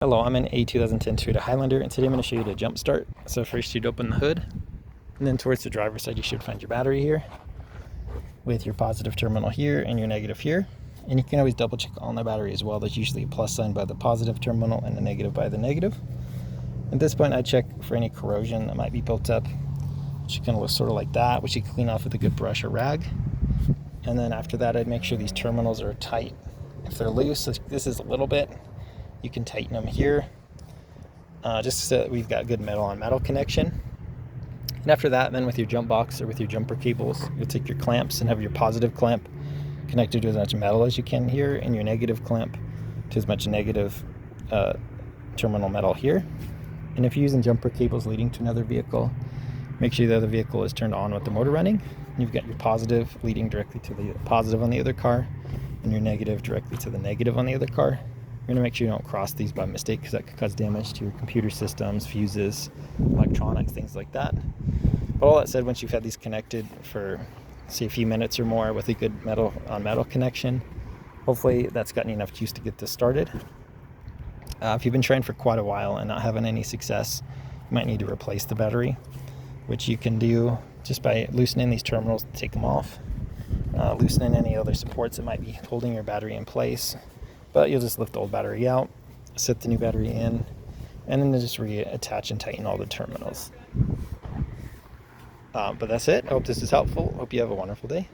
Hello, I'm in a 2010 Toyota Highlander, and today I'm going to show you the jump start. So first you'd open the hood, and then towards the driver's side you should find your battery here, with your positive terminal here and your negative here. And you can always double check on the battery as well. There's usually a plus sign by the positive terminal and a negative by the negative. At this point I'd check for any corrosion that might be built up, which can look sort of like that, which you can clean off with a good brush or rag. And then after that I'd make sure these terminals are tight. If they're loose, like this is a little bit, you can tighten them here, just so that we've got good metal on metal connection. And after that, then with your jump box or with your jumper cables, you'll take your clamps and have your positive clamp connected to as much metal as you can here, and your negative clamp to as much negative terminal metal here. And if you're using jumper cables leading to another vehicle, make sure the other vehicle is turned on with the motor running. You've got your positive leading directly to the positive on the other car, and your negative directly to the negative on the other car. You're going to make sure you don't cross these by mistake, because that could cause damage to your computer systems, fuses, electronics, things like that. But all that said, once you've had these connected for, say, a few minutes or more with a good metal on metal connection, hopefully that's gotten enough juice to get this started. If you've been trying for quite a while and not having any success, you might need to replace the battery, which you can do just by loosening these terminals to take them off, loosening any other supports that might be holding your battery in place. But you'll just lift the old battery out, set the new battery in, and then just reattach and tighten all the terminals. But that's it. I hope this is helpful. Hope you have a wonderful day.